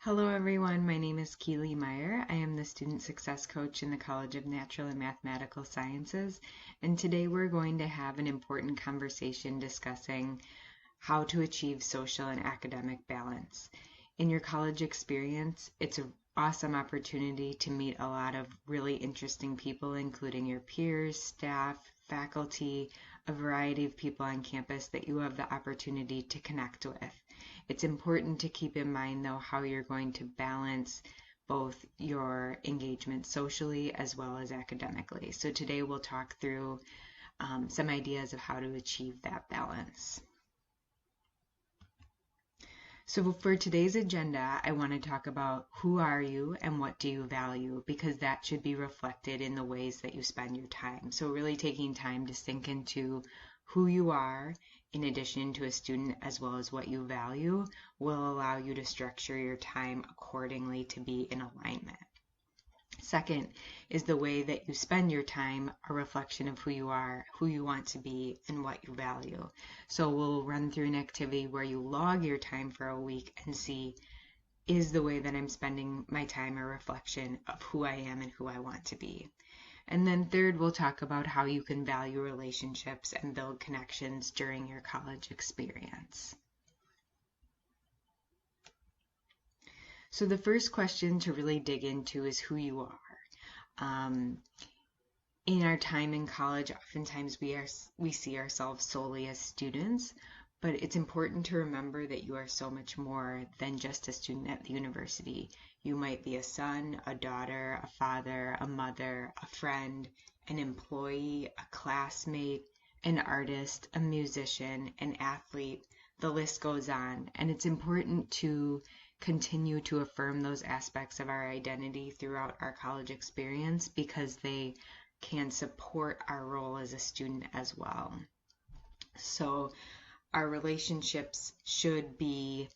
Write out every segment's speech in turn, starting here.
Hello everyone, my name is Keely Meyer. I am the Student Success Coach in the College of Natural and Mathematical Sciences, and today we're going to have an important conversation discussing how to achieve social and academic balance. In your college experience, it's an awesome opportunity to meet a lot of really interesting people, including your peers, staff, faculty, a variety of people on campus that you have the opportunity to connect with. It's important to keep in mind, though, how you're going to balance both your engagement socially as well as academically. So today we'll talk through some ideas of how to achieve that balance. So for today's agenda, I want to talk about who are you and what do you value, because that should be reflected in the ways that you spend your time. So really taking time to sink into who you are in addition to a student as well as what you value will allow you to structure your time accordingly to be in alignment. Second is the way that you spend your time a reflection of who you are, who you want to be, and what you value. So we'll run through an activity where you log your time for a week and see, is the way that I'm spending my time a reflection of who I am and who I want to be? And then third, we'll talk about how you can value relationships and build connections during your college experience. So the first question to really dig into is who you are. In our time in college, oftentimes we see ourselves solely as students, but it's important to remember that you are so much more than just a student at the university. You might be a son, a daughter, a father, a mother, a friend, an employee, a classmate, an artist, a musician, an athlete. The list goes on, and it's important to continue to affirm those aspects of our identity throughout our college experience because they can support our role as a student as well. So our relationships should be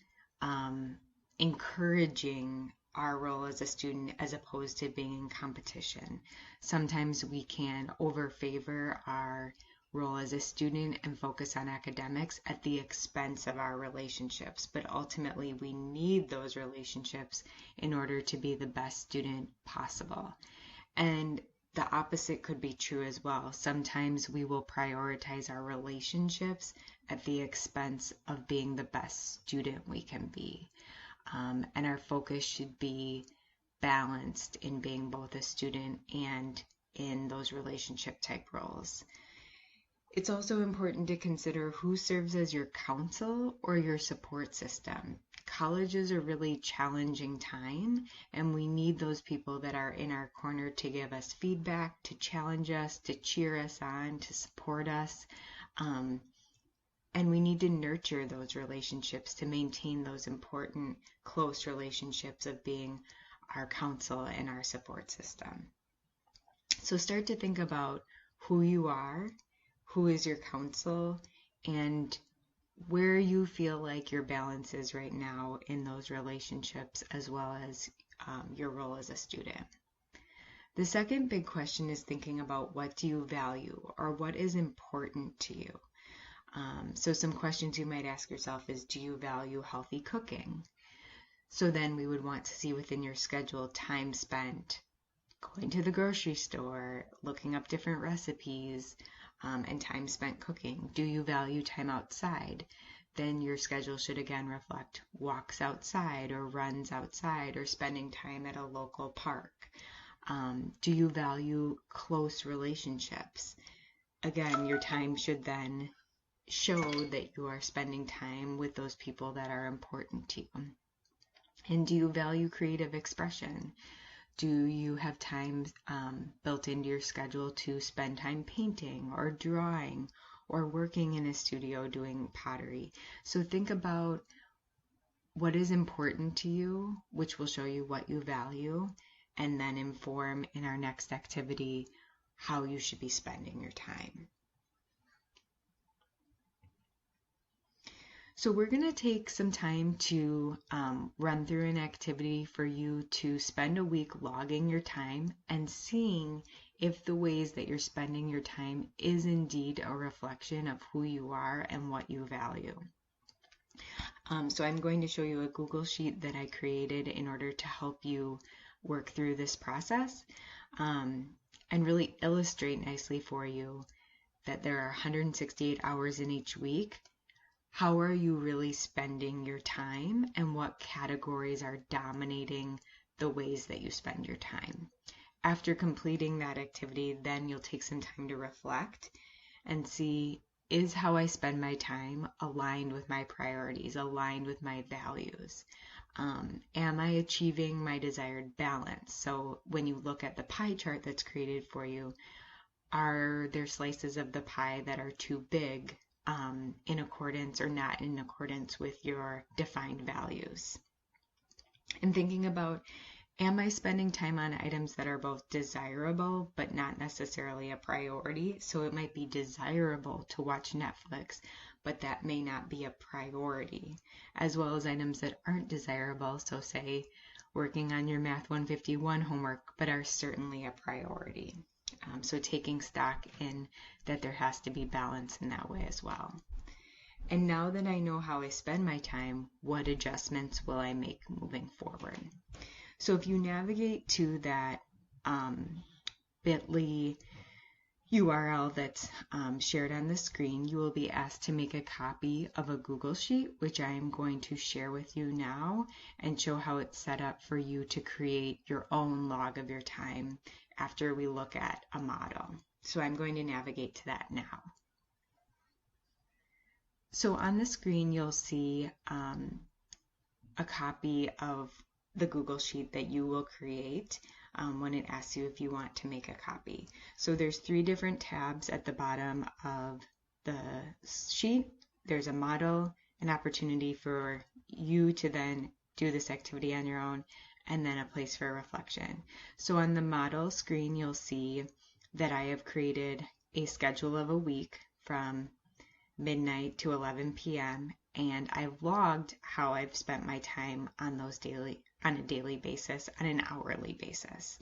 encouraging our role as a student as opposed to being in competition. Sometimes we can overfavor our role as a student and focus on academics at the expense of our relationships, but ultimately we need those relationships in order to be the best student possible. And the opposite could be true as well. Sometimes we will prioritize our relationships at the expense of being the best student we can be. And our focus should be balanced in being both a student and in those relationship type roles. It's also important to consider who serves as your counsel or your support system. College is a really challenging time, and we need those people that are in our corner to give us feedback, to challenge us, to cheer us on, to support us. And we need to nurture those relationships to maintain those important, close relationships of being our counsel and our support system. So start to think about who you are, who is your counsel, and where you feel like your balance is right now in those relationships as well as your role as a student. The second big question is thinking about what do you value or what is important to you. So some questions you might ask yourself is, do you value healthy cooking? So then we would want to see within your schedule time spent going to the grocery store, looking up different recipes, and time spent cooking. Do you value time outside? Then your schedule should again reflect walks outside or runs outside or spending time at a local park. Do you value close relationships? Again, your time should then show that you are spending time with those people that are important to you. And do you value creative expression? Do you have time built into your schedule to spend time painting or drawing or working in a studio doing pottery? So think about what is important to you, which will show you what you value, and then inform in our next activity how you should be spending your time. So we're going to take some time to run through an activity for you to spend a week logging your time and seeing if the ways that you're spending your time is indeed a reflection of who you are and what you value. So I'm going to show you a Google Sheet that I created in order to help you work through this process and really illustrate nicely for you that there are 168 hours in each week. How are you really spending your time, and what categories are dominating the ways that you spend your time? After completing that activity, then you'll take some time to reflect and see, is how I spend my time aligned with my priorities, aligned with my values? Am I achieving my desired balance? So when you look at the pie chart that's created for you, are there slices of the pie that are too big in accordance or not in accordance with your defined values? And thinking about, am I spending time on items that are both desirable but not necessarily a priority? So it might be desirable to watch Netflix, but that may not be a priority, as well as items that aren't desirable. So say working on your Math 151 homework, but are certainly a priority. So taking stock in that there has to be balance in that way as well. And now that I know how I spend my time, what adjustments will I make moving forward? So if you navigate to that bit.ly URL that's shared on the screen, you will be asked to make a copy of a Google Sheet, which I am going to share with you now and show how it's set up for you to create your own log of your time after we look at a model. So I'm going to navigate to that now. So on the screen, you'll see a copy of the Google Sheet that you will create when it asks you if you want to make a copy. So there's 3 different tabs at the bottom of the sheet. There's a model, an opportunity for you to then do this activity on your own, and then a place for reflection. So on the model screen, you'll see that I have created a schedule of a week from midnight to 11 p.m. and I've logged how I've spent my time on a daily basis, on an hourly basis.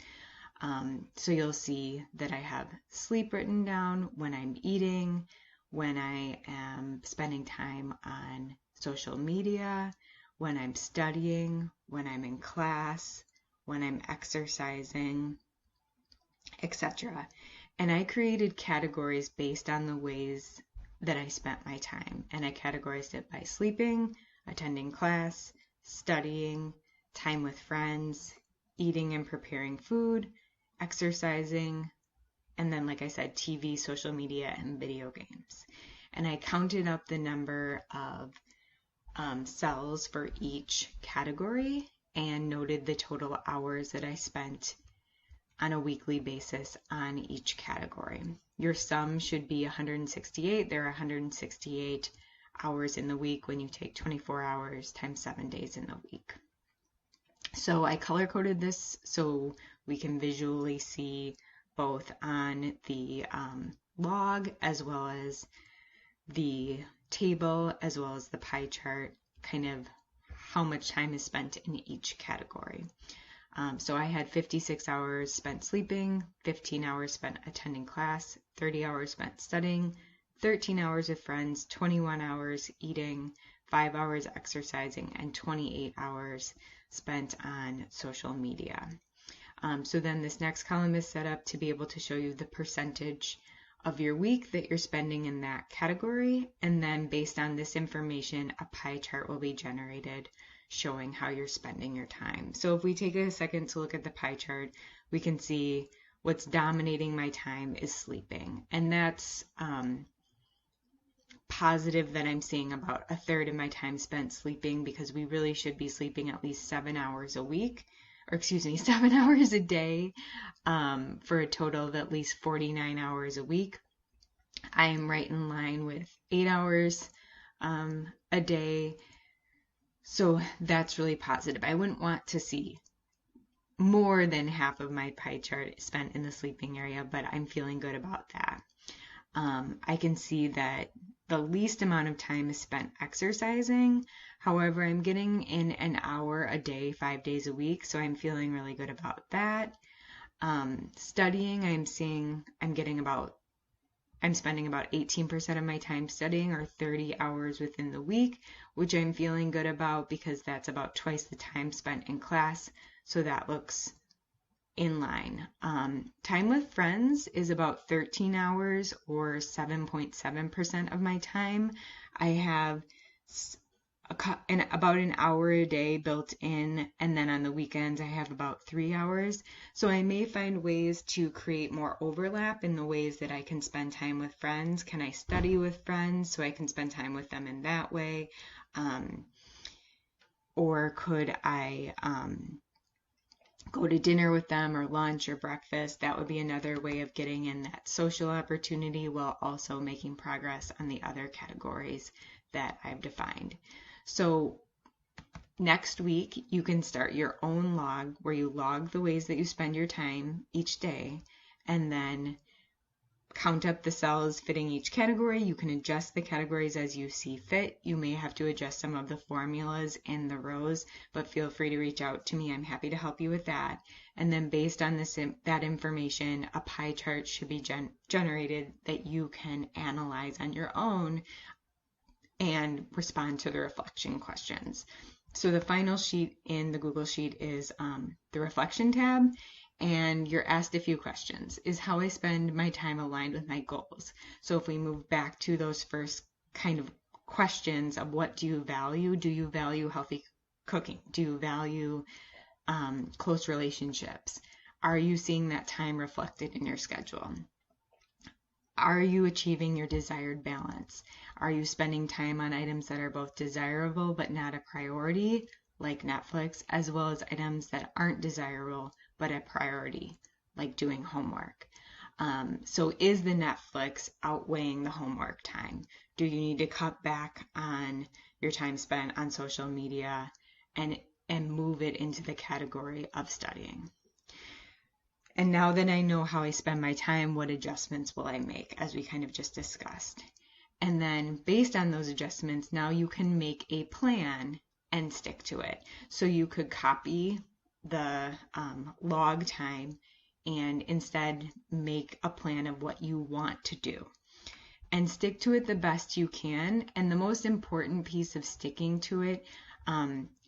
So you'll see that I have sleep written down, when I'm eating, when I am spending time on social media, when I'm studying, when I'm in class, when I'm exercising, etc. And I created categories based on the ways that I spent my time, and I categorized it by sleeping, attending class, studying, time with friends, eating and preparing food, exercising, and then, like I said, TV, social media, and video games. And I counted up the number of cells for each category and noted the total hours that I spent on a weekly basis on each category. Your sum should be 168. There are 168 hours in the week when you take 24 hours times 7 days in the week. So I color coded this so we can visually see both on the log as well as the table as well as the pie chart, kind of how much time is spent in each category. So I had 56 hours spent sleeping, 15 hours spent attending class, 30 hours spent studying, 13 hours with friends, 21 hours eating, 5 hours exercising, and 28 hours spent on social media. So then this next column is set up to be able to show you the percentage of your week that you're spending in that category, and then based on this information, a pie chart will be generated showing how you're spending your time. So if we take a second to look at the pie chart, we can see what's dominating my time is sleeping, and that's positive that I'm seeing about a third of my time spent sleeping, because we really should be sleeping at least 7 hours a week, or excuse me, 7 hours a day, for a total of at least 49 hours a week. I am right in line with 8 hours a day, so that's really positive. I wouldn't want to see more than half of my pie chart spent in the sleeping area, but I'm feeling good about that. I can see that the least amount of time is spent exercising. However, I'm getting in an hour a day, 5 days a week, so I'm feeling really good about that. Studying, I'm seeing I'm getting about I'm spending about 18% of my time studying, or 30 hours within the week, which I'm feeling good about because that's about twice the time spent in class. So that looks in line. Time with friends is about 13 hours, or 7.7% of my time. I have about an hour a day built in, and then on the weekends I have about 3 hours. So I may find ways to create more overlap in the ways that I can spend time with friends. Can I study with friends so I can spend time with them in that way? Or could I go to dinner with them, or lunch or breakfast? That would be another way of getting in that social opportunity while also making progress on the other categories that I've defined. So next week, you can start your own log where you log the ways that you spend your time each day, and then count up the cells fitting each category. You can adjust the categories as you see fit. You may have to adjust some of the formulas in the rows, but feel free to reach out to me. I'm happy to help you with that. And then based on that information, a pie chart should be generated that you can analyze on your own and respond to the reflection questions. So the final sheet in the Google Sheet is the reflection tab, and you're asked a few questions. Is how I spend my time aligned with my goals? So if we move back to those first kind of questions of what do you value? Do you value healthy cooking? Do you value close relationships? Are you seeing that time reflected in your schedule? Are you achieving your desired balance? Are you spending time on items that are both desirable but not a priority, like Netflix, as well as items that aren't desirable but a priority, like doing homework? So is the Netflix outweighing the homework time? Do you need to cut back on your time spent on social media and move it into the category of studying? And now that I know how I spend my time, what adjustments will I make, as we kind of just discussed? And then based on those adjustments, now you can make a plan and stick to it. So you could copy the log time and instead make a plan of what you want to do. And stick to it the best you can. And the most important piece of sticking to it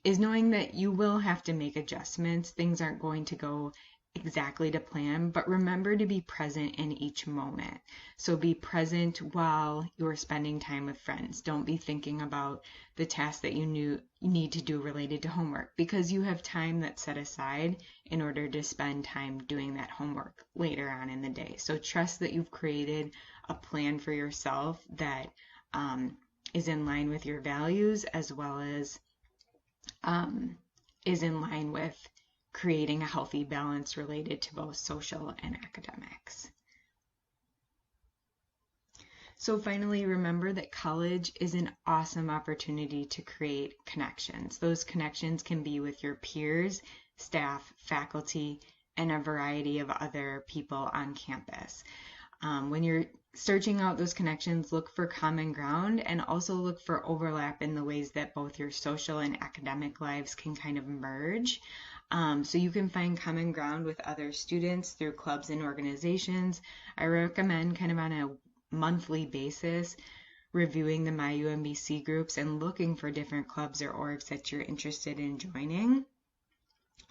is knowing that you will have to make adjustments. Things aren't going to go exactly to plan, but remember to be present in each moment. So be present while you're spending time with friends. Don't be thinking about the tasks that you need to do related to homework, because you have time that's set aside in order to spend time doing that homework later on in the day. So trust that you've created a plan for yourself that is in line with your values, as well as is in line with creating a healthy balance related to both social and academics. So finally, remember that college is an awesome opportunity to create connections. Those connections can be with your peers, staff, faculty, and a variety of other people on campus. When you're searching out those connections, look for common ground, and also look for overlap in the ways that both your social and academic lives can kind of merge. So you can find common ground with other students through clubs and organizations. I recommend kind of on a monthly basis reviewing the MyUMBC groups and looking for different clubs or orgs that you're interested in joining.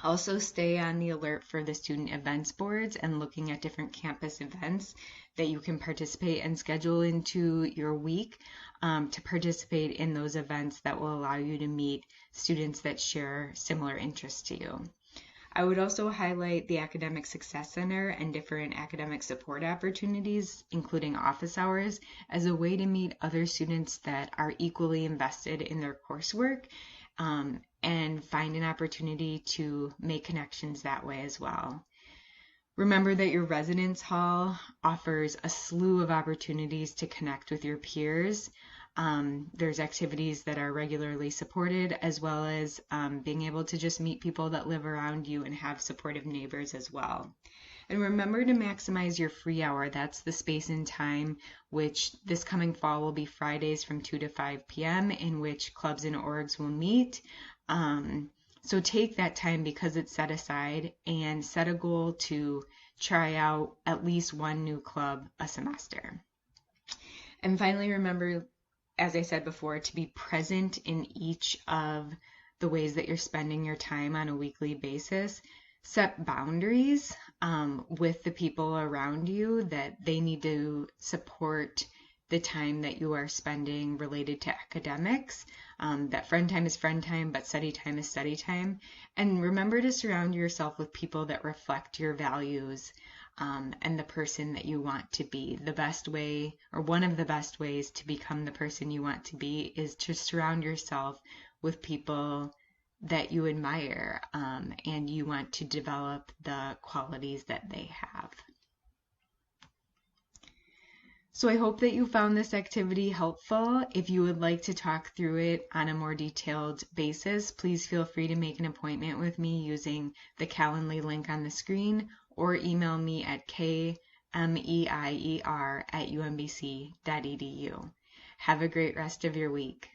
Also stay on the alert for the student events boards and looking at different campus events that you can participate and schedule into your week to participate in those events that will allow you to meet students that share similar interests to you. I would also highlight the Academic Success Center and different academic support opportunities, including office hours, as a way to meet other students that are equally invested in their coursework and find an opportunity to make connections that way as well. Remember that your residence hall offers a slew of opportunities to connect with your peers. There's activities that are regularly supported, as well as being able to just meet people that live around you and have supportive neighbors as well. And remember to maximize your free hour. That's the space and time which this coming fall will be Fridays from 2 to 5 p.m. in which clubs and orgs will meet. So take that time because it's set aside, and set a goal to try out at least one new club a semester. And finally, remember, as I said before, to be present in each of the ways that you're spending your time on a weekly basis. Set boundaries with the people around you that they need to support the time that you are spending related to academics. That friend time is friend time, but study time is study time. And remember to surround yourself with people that reflect your values and the person that you want to be. The best way, or one of the best ways to become the person you want to be, is to surround yourself with people that you admire and you want to develop the qualities that they have. So I hope that you found this activity helpful. If you would like to talk through it on a more detailed basis, please feel free to make an appointment with me using the Calendly link on the screen, or email me at kmeier@umbc.edu. Have a great rest of your week.